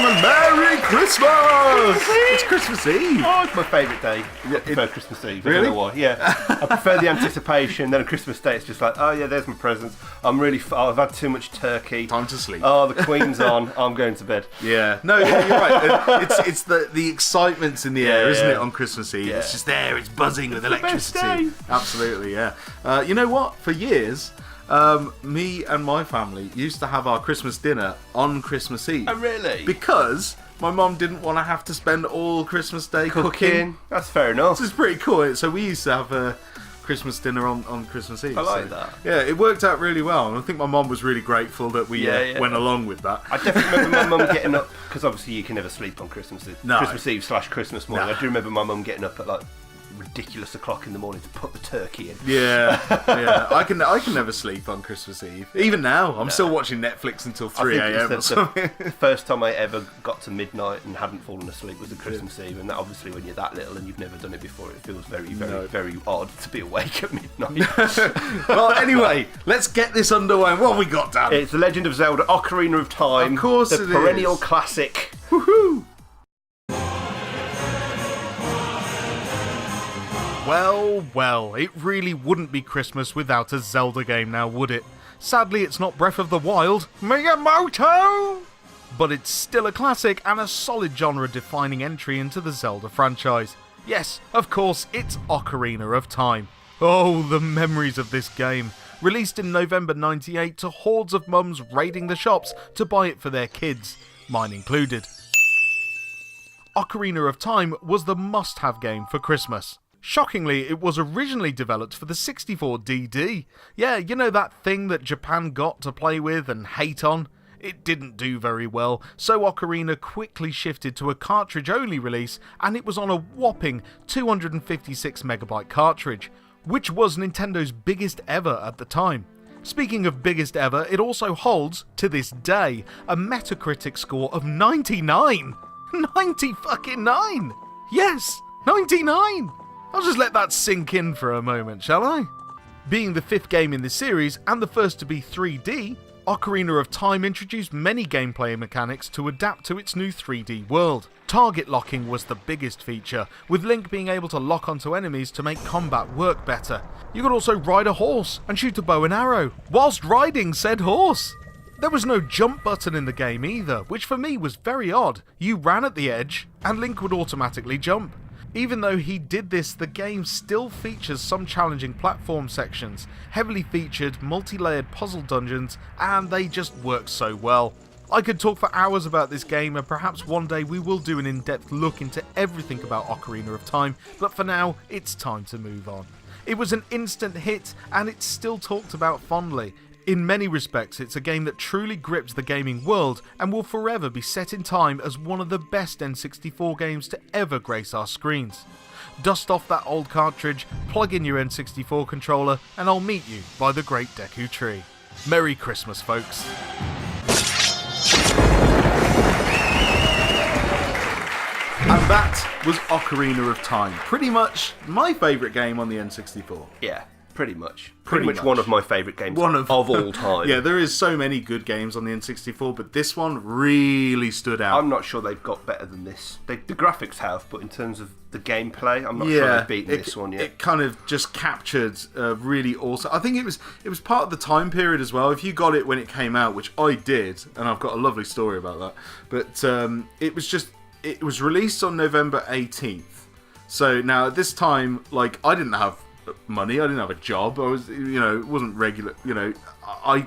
gentlemen, Merry Christmas! It's Christmas Eve. Oh, it's my favourite day. I prefer Christmas Eve. Really? I don't know why. Yeah. I prefer the anticipation. Then on Christmas Day, it's just like, oh yeah, there's my presents. I've had too much turkey. Time to sleep. Oh, the Queen's on. I'm going to bed. Yeah. No, yeah, you're right. It's the excitement's in the air, isn't it, on Christmas Eve? Yeah. It's just there. It's buzzing with electricity. best day. Absolutely, yeah. You know what? For years, me and my family used to have our Christmas dinner on Christmas Eve. Oh, really? Because my mum didn't want to have to spend all Christmas Day cooking. That's fair enough. This is pretty cool. So we used to have a Christmas dinner on Christmas Eve. I like that. Yeah, it worked out really well, and I think my mum was really grateful that we went along with that. I definitely remember my mum getting up, because obviously you can never sleep on Christmas Eve. No. Christmas Eve / Christmas morning. No. I do remember my mum getting up at like ridiculous o'clock in the morning to put the turkey in. Yeah. I can never sleep on Christmas Eve. Even now, I'm still watching Netflix until 3 a.m. or something. The first time I ever got to midnight and hadn't fallen asleep was at Christmas Eve, and that, obviously when you're that little and you've never done it before, it feels very, very, very odd to be awake at midnight. Well, anyway, let's get this underway. What have we got, Dan? It's The Legend of Zelda Ocarina of Time. Of course the it perennial is. classic. Woohoo! Well, it really wouldn't be Christmas without a Zelda game now, would it? Sadly, it's not Breath of the Wild, Miyamoto! But it's still a classic and a solid genre-defining entry into the Zelda franchise. Yes, of course, it's Ocarina of Time. Oh, the memories of this game. Released in November 98 to hordes of mums raiding the shops to buy it for their kids, mine included. Ocarina of Time was the must-have game for Christmas. Shockingly, it was originally developed for the 64 DD. Yeah, you know that thing that Japan got to play with and hate on? It didn't do very well, so Ocarina quickly shifted to a cartridge-only release, and it was on a whopping 256MB cartridge, which was Nintendo's biggest ever at the time. Speaking of biggest ever, it also holds, to this day, a Metacritic score of 99! 90 Yes, 99! I'll just let that sink in for a moment, shall I? Being the fifth game in the series, and the first to be 3D, Ocarina of Time introduced many gameplay mechanics to adapt to its new 3D world. Target locking was the biggest feature, with Link being able to lock onto enemies to make combat work better. You could also ride a horse and shoot a bow and arrow, whilst riding said horse. There was no jump button in the game either, which for me was very odd. You ran at the edge, and Link would automatically jump. Even though he did this, the game still features some challenging platform sections, heavily featured multi-layered puzzle dungeons, and they just work so well. I could talk for hours about this game, and perhaps one day we will do an in-depth look into everything about Ocarina of Time, but for now, it's time to move on. It was an instant hit, and it's still talked about fondly. In many respects, it's a game that truly grips the gaming world and will forever be set in time as one of the best N64 games to ever grace our screens. Dust off that old cartridge, plug in your N64 controller, and I'll meet you by the Great Deku Tree. Merry Christmas, folks. And that was Ocarina of Time. Pretty much my favourite game on the N64. Yeah. Pretty much one of my favourite games of all time. Yeah, there is so many good games on the N64, but this one really stood out. I'm not sure they've got better than this. The graphics have, but in terms of the gameplay, I'm not sure they've beaten this one yet. It kind of just captured really awesome. I think it was part of the time period as well. If you got it when it came out, which I did, and I've got a lovely story about that, but it was released on November 18th. So now at this time, like, I didn't have money, I didn't have a job, I was, it wasn't regular, I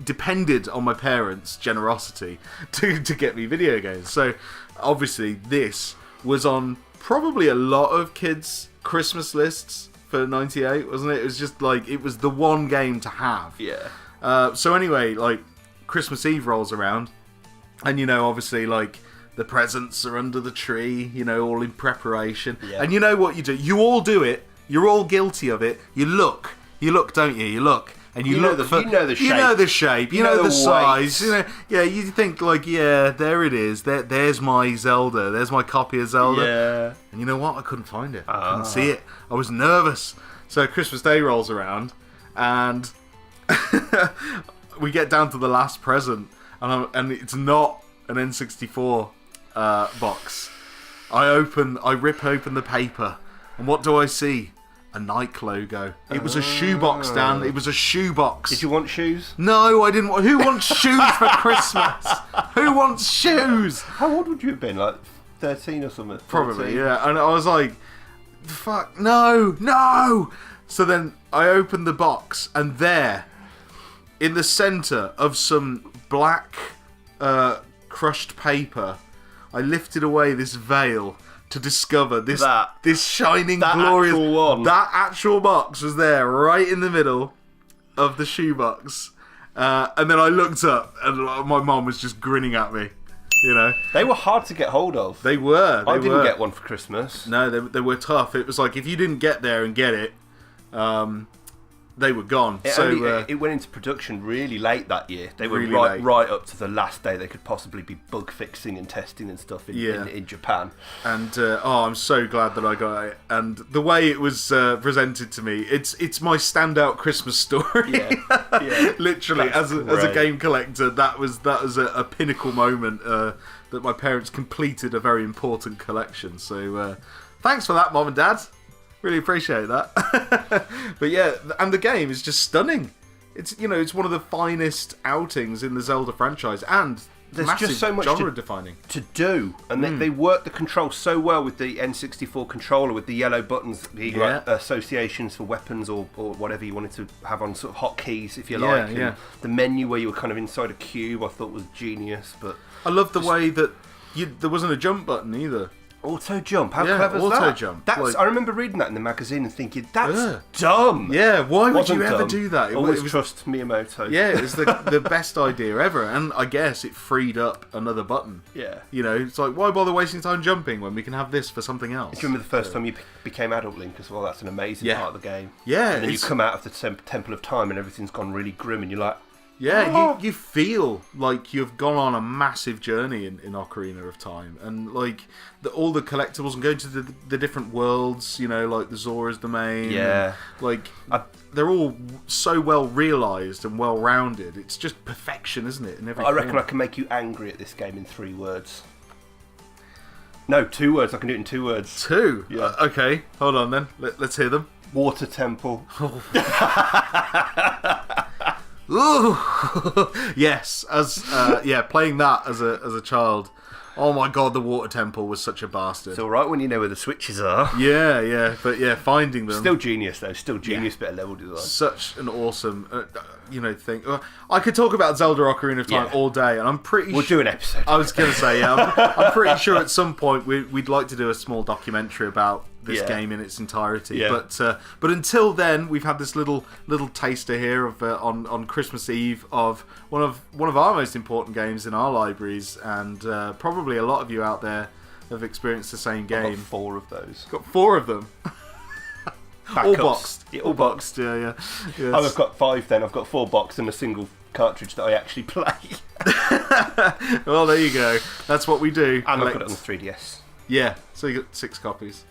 depended on my parents' generosity to get me video games. So obviously this was on probably a lot of kids' Christmas lists for 98, wasn't it? It was just like, it was the one game to have. Yeah. So anyway, like, Christmas Eve rolls around, and obviously, like, the presents are under the tree, all in preparation. Yeah. And you know what you do? You all do it. You're all guilty of it. You look, don't you? You look, and you look for. You know the shape. You know the shape. You know the size. Yeah. You think like, yeah, there it is. There's my Zelda. There's my copy of Zelda. Yeah. And you know what? I couldn't find it. I couldn't see it. I was nervous. So Christmas Day rolls around, and we get down to the last present, and it's not an N64 box. I rip open the paper, and what do I see? A Nike logo. It was a shoebox, Dan. It was a shoebox. Did you want shoes? No, I didn't. Who wants shoes for Christmas? Who wants shoes? How old would you have been? Like 13 or something? 14? Probably, yeah. And I was like, fuck, no. So then I opened the box, and there, in the centre of some black crushed paper, I lifted away this veil to discover this shining, glorious actual one. That actual box was there, right in the middle of the shoebox. And then I looked up, and my mum was just grinning at me. You know, they were hard to get hold of. They were. I didn't get one for Christmas. No, they were tough. It was like if you didn't get there and get it, they were gone. It went into production really late that year. They were really right up to the last day they could possibly be bug fixing and testing and stuff in Japan. And I'm so glad that I got it. And the way it was presented to me, it's my standout Christmas story. Yeah. Literally, as a game collector, that was a pinnacle moment that my parents completed a very important collection. So thanks for that, Mom and Dad. Really appreciate that. But yeah, and the game is just stunning. It's one of the finest outings in the Zelda franchise, and there's just so much genre defining to do, and they work the controls so well with the N64 controller, with the yellow buttons being like associations for weapons or whatever you wanted to have on sort of hotkeys, if you like. And the menu where you were kind of inside a cube, I thought was genius. But I love the way that there wasn't a jump button either. Auto jump, how clever is that? Auto jump. I remember reading that in the magazine and thinking, that's dumb. Yeah, why would you ever do that? Always trust Miyamoto. Yeah, it was the best idea ever, and I guess it freed up another button. Yeah. It's like, why bother wasting time jumping when we can have this for something else? Do you remember the first time you became Adult Link as well? That's an amazing part of the game. Yeah. And then you come out of the Temple of Time and everything's gone really grim and you're like, yeah, you feel like you've gone on a massive journey in Ocarina of Time, and like all the collectibles and going to the different worlds, like the Zora's Domain. Yeah, they're all so well realised and well rounded. It's just perfection, isn't it? In every I reckon I can make you angry at this game in 3 words. No, 2 words. I can do it in 2 words. 2? Yeah. Okay, hold on then. Let's hear them. Water Temple. Ooh. Yes, playing that as a child. Oh my god, the Water Temple was such a bastard. It's alright when you know where the switches are. Yeah, but finding them. Still genius though, bit of level design. Such an awesome, thing. I could talk about Zelda Ocarina of Time all day, and I'm pretty We'll do an episode. I was going to say, I'm pretty sure at some point we'd like to do a small documentary about this game in its entirety. Yeah. But until then, we've had this little taster here of on Christmas Eve of one of our most important games in our libraries, and probably a lot of you out there have experienced the same game. I've got 4 of those. Got 4 of them. All boxed. All boxed. Yeah. Yes. I've got 5 then. I've got 4 boxed and a single cartridge that I actually play. Well, there you go. That's what we do. And I've got it on the 3DS. Yeah, so you got 6 copies.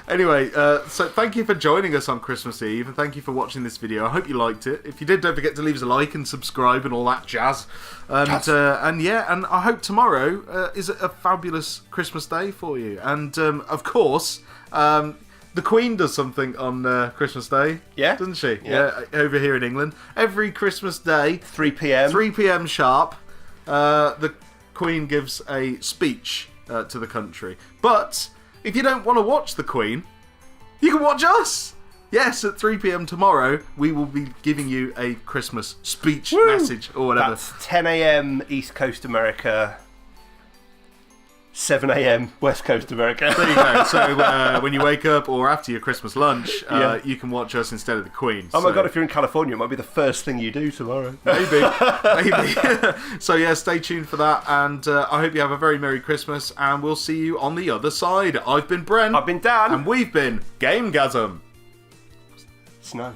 Anyway, so thank you for joining us on Christmas Eve, and thank you for watching this video. I hope you liked it. If you did, don't forget to leave us a like and subscribe and all that jazz. And I hope tomorrow is a fabulous Christmas day for you. And of course, the Queen does something on Christmas Day, doesn't she? Yeah, over here in England, every Christmas Day, 3 p.m. 3 p.m. sharp, the Queen gives a speech to the country, but if you don't want to watch the Queen, you can watch us. Yes, at 3 p.m. tomorrow, we will be giving you a Christmas speech message or whatever. That's 10 a.m. East Coast America, 7 a.m. West Coast America. There you go. So when you wake up or after your Christmas lunch, you can watch us instead of the Queen. Oh my God, if you're in California, it might be the first thing you do tomorrow. Maybe. So yeah, stay tuned for that, and I hope you have a very Merry Christmas, and we'll see you on the other side. I've been Brent. I've been Dan. And we've been GameGazm. Snow.